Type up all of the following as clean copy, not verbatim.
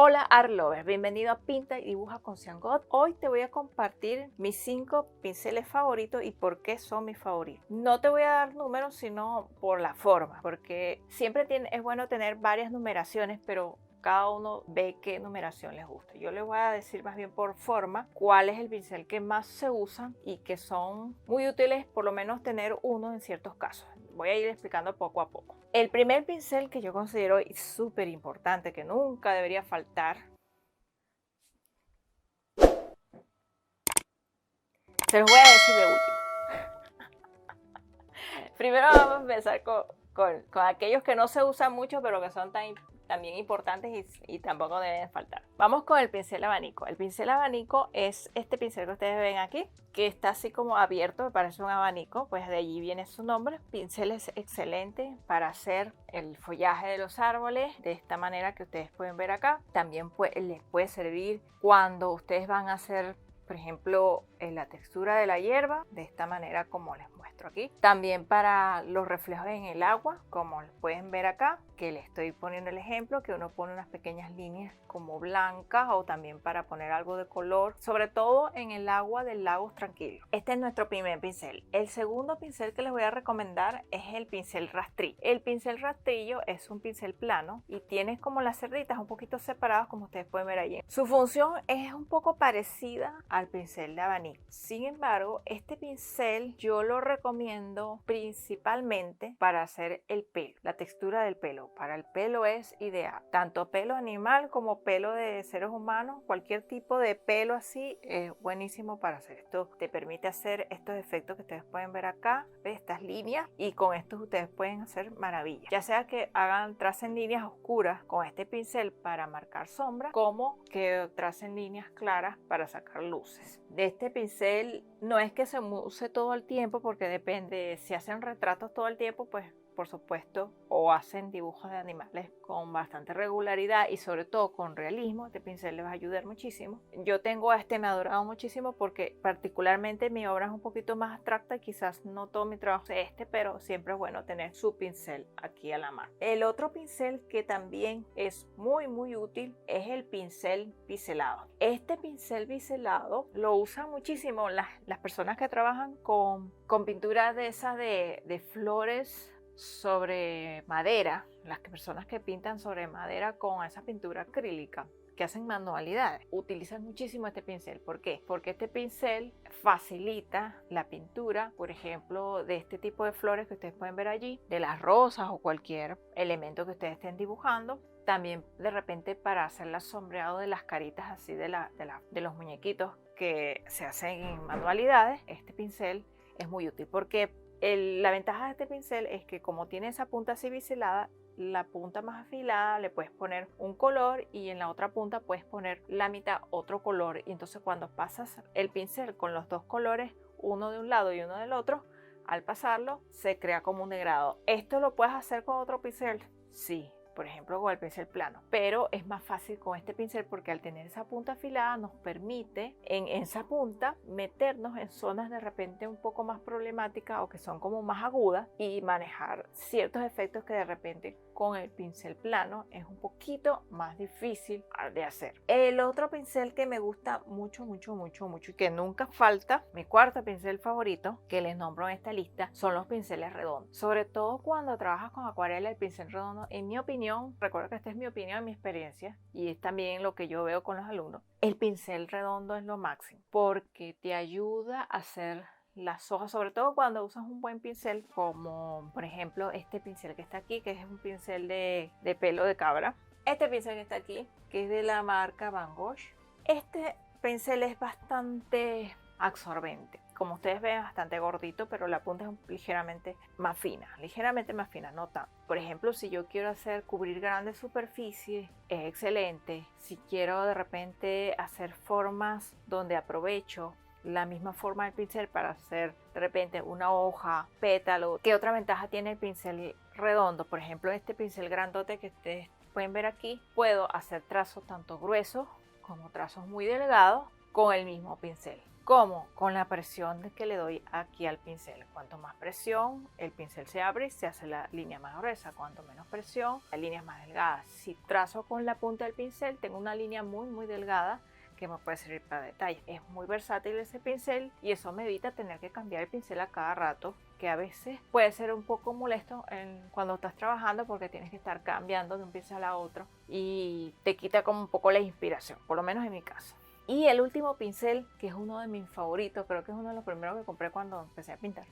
Hola Art Lover, bienvenido a Pinta y Dibuja con Xian God. Hoy te voy a compartir mis 5 pinceles favoritos y por qué son mis favoritos. No te voy a dar números, sino por la forma, porque siempre es bueno tener varias numeraciones, pero cada uno ve qué numeración les gusta. Yo les voy a decir más bien por forma cuál es el pincel que más se usa y que son muy útiles, por lo menos tener uno en ciertos casos. Voy a ir explicando poco a poco. El primer pincel que yo considero súper importante, que nunca debería faltar, se los voy a decir de último. Primero vamos a empezar con aquellos que no se usan mucho, pero que son también importantes y tampoco deben faltar. Vamos con el pincel abanico. El pincel abanico es este pincel que ustedes ven aquí, que está así como abierto, me parece un abanico, pues de allí viene su nombre. Pincel es excelente para hacer el follaje de los árboles, de esta manera que ustedes pueden ver acá. También les puede servir cuando ustedes van a hacer, por ejemplo, la textura de la hierba, de esta manera como les muestro aquí. También para los reflejos en el agua, como pueden ver acá, que les estoy poniendo el ejemplo, que uno pone unas pequeñas líneas como blancas, o también para poner algo de color, sobre todo en el agua del lago tranquilo. Este es nuestro primer pincel. El segundo pincel que les voy a recomendar es el pincel rastrillo. El pincel rastrillo es un pincel plano y tiene como las cerditas un poquito separadas, como ustedes pueden ver allí. Su función es un poco parecida al pincel de abanico. Sin embargo, este pincel yo lo recomiendo principalmente para hacer el pelo, la textura del pelo. Para el pelo es ideal, tanto pelo animal como pelo de seres humanos, cualquier tipo de pelo así es buenísimo para hacer esto. Te permite hacer estos efectos que ustedes pueden ver acá, estas líneas, y con estos ustedes pueden hacer maravillas, ya sea que tracen líneas oscuras con este pincel para marcar sombras, como que tracen líneas claras para sacar luces. De este pincel no es que se use todo el tiempo, porque depende, si hacen retratos todo el tiempo, pues por supuesto, o hacen dibujos de animales con bastante regularidad y sobre todo con realismo, este pincel les va a ayudar muchísimo. Yo tengo me ha durado muchísimo porque particularmente mi obra es un poquito más abstracta y quizás no todo mi trabajo es pero siempre es bueno tener su pincel aquí a la mano. El otro pincel que también es muy útil es el pincel biselado. Este pincel biselado lo usan muchísimo las personas que trabajan con pinturas de esas de flores sobre madera, las personas que pintan sobre madera con esa pintura acrílica, que hacen manualidades, utilizan muchísimo este pincel. ¿Por qué? Porque este pincel facilita la pintura, por ejemplo, de este tipo de flores que ustedes pueden ver allí, de las rosas o cualquier elemento que ustedes estén dibujando. También de repente para hacer el sombreado de las caritas así de los muñequitos que se hacen en manualidades, este pincel es muy útil porque la ventaja de este pincel es que como tiene esa punta así biselada, la punta más afilada le puedes poner un color y en la otra punta puedes poner la mitad otro color, y entonces cuando pasas el pincel con los dos colores, uno de un lado y uno del otro, al pasarlo se crea como un degradado. ¿Esto lo puedes hacer con otro pincel? Sí, por ejemplo con el pincel plano, pero es más fácil con este pincel porque al tener esa punta afilada nos permite en esa punta meternos en zonas de repente un poco más problemáticas o que son como más agudas y manejar ciertos efectos que de repente con el pincel plano es un poquito más difícil de hacer. El otro pincel que me gusta mucho y que nunca falta, mi cuarto pincel favorito que les nombro en esta lista, son los pinceles redondos. Sobre todo cuando trabajas con acuarela, el pincel redondo, en mi opinión, recuerdo que esta es mi opinión, mi experiencia, y es también lo que yo veo con los alumnos, el pincel redondo es lo máximo porque te ayuda a hacer las hojas, sobre todo cuando usas un buen pincel, como por ejemplo este pincel que está aquí, que es un pincel de pelo de cabra. Este pincel que está aquí, que es de la marca Van Gogh, este pincel es bastante absorbente. Como ustedes ven, bastante gordito, pero la punta es ligeramente más fina, no tanto. Por ejemplo, si yo quiero cubrir grandes superficies, es excelente. Si quiero de repente hacer formas donde aprovecho la misma forma del pincel para hacer de repente una hoja, pétalo. ¿Qué otra ventaja tiene el pincel redondo? Por ejemplo, este pincel grandote que ustedes pueden ver aquí, puedo hacer trazos tanto gruesos como trazos muy delgados con el mismo pincel. ¿Cómo? Con la presión que le doy aquí al pincel. Cuanto más presión, el pincel se abre y se hace la línea más gruesa. Cuanto menos presión, la línea es más delgada. Si trazo con la punta del pincel, tengo una línea muy delgada que me puede servir para detalles. Es muy versátil ese pincel y eso me evita tener que cambiar el pincel a cada rato, que a veces puede ser un poco molesto cuando estás trabajando porque tienes que estar cambiando de un pincel a otro y te quita como un poco la inspiración, por lo menos en mi caso. Y el último pincel, que es uno de mis favoritos, creo que es uno de los primeros que compré cuando empecé a pintar,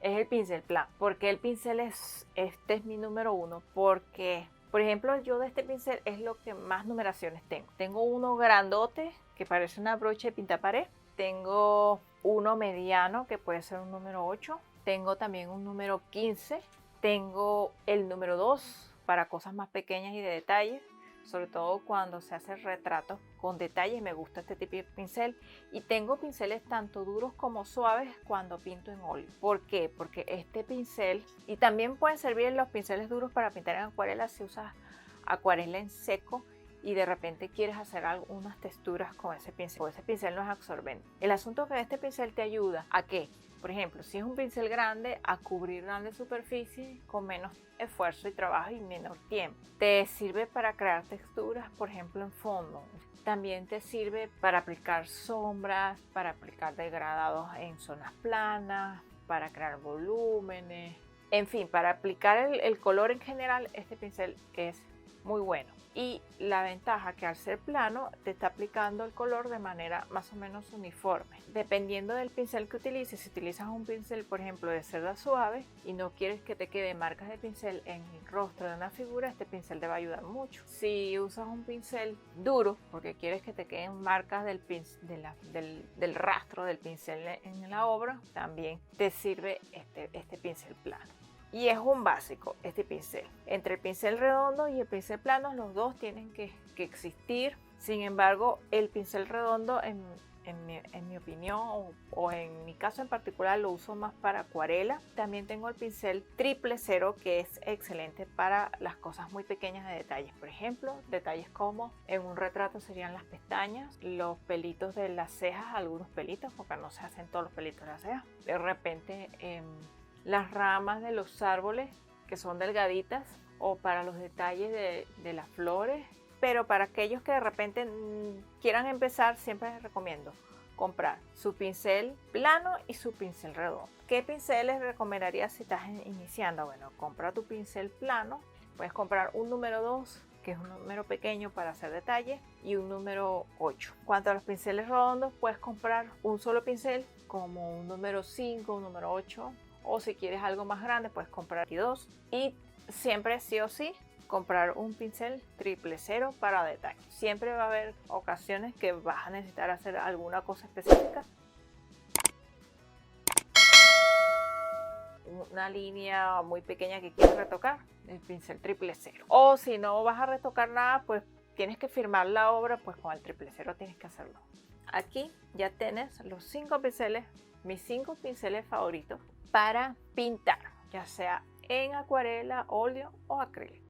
es el pincel plano. Porque el pincel este es mi número uno, porque, por ejemplo, yo de este pincel es lo que más numeraciones tengo. Tengo uno grandote, que parece una brocha de pintapared. Tengo uno mediano, que puede ser un número 8. Tengo también un número 15. Tengo el número 2 para cosas más pequeñas y de detalle. Sobre todo cuando se hace retratos con detalles, me gusta este tipo de pincel. Y tengo pinceles tanto duros como suaves cuando pinto en óleo. ¿Por qué? Porque este pincel, y también pueden servir los pinceles duros para pintar en acuarela si usas acuarela en seco y de repente quieres hacer algunas texturas con ese pincel, o ese pincel no es absorbente. El asunto es que este pincel te ayuda a que, por ejemplo, si es un pincel grande, a cubrir grandes superficies con menos esfuerzo y trabajo y menor tiempo. Te sirve para crear texturas, por ejemplo, en fondo. También te sirve para aplicar sombras, para aplicar degradados en zonas planas, para crear volúmenes. En fin, para aplicar el color en general, este pincel es muy bueno. Y la ventaja que al ser plano te está aplicando el color de manera más o menos uniforme. Dependiendo del pincel que utilices, si utilizas un pincel por ejemplo de cerda suave y no quieres que te queden marcas de pincel en el rostro de una figura, este pincel te va a ayudar mucho. Si usas un pincel duro porque quieres que te queden marcas del rastro del pincel en la obra, también te sirve este pincel plano. Y es un básico este pincel. Entre el pincel redondo y el pincel plano, los dos tienen que existir. Sin embargo, el pincel redondo, en mi opinión, o en mi caso en particular, lo uso más para acuarela. También tengo el pincel 000, que es excelente para las cosas muy pequeñas de detalles. Por ejemplo, detalles como en un retrato serían las pestañas, los pelitos de las cejas, algunos pelitos, porque no se hacen todos los pelitos de las cejas. De repente, las ramas de los árboles que son delgaditas, o para los detalles de las flores. Pero para aquellos que de repente quieran empezar, siempre les recomiendo comprar su pincel plano y su pincel redondo. ¿Qué pincel les recomendaría si estás iniciando? Bueno, compra tu pincel plano. Puedes comprar un número 2, que es un número pequeño para hacer detalles, y un número 8. Cuanto a los pinceles redondos, puedes comprar un solo pincel, como un número 5, un número 8. O si quieres algo más grande, puedes comprar 2. Y siempre, sí o sí, comprar un pincel 000 para detalle. Siempre va a haber ocasiones que vas a necesitar hacer alguna cosa específica. Una línea muy pequeña que quieres retocar, el pincel 000. O si no vas a retocar nada, pues tienes que firmar la obra, pues con el 000 tienes que hacerlo. Aquí ya tienes los 5 pinceles, mis 5 pinceles favoritos para pintar, ya sea en acuarela, óleo o acrílico.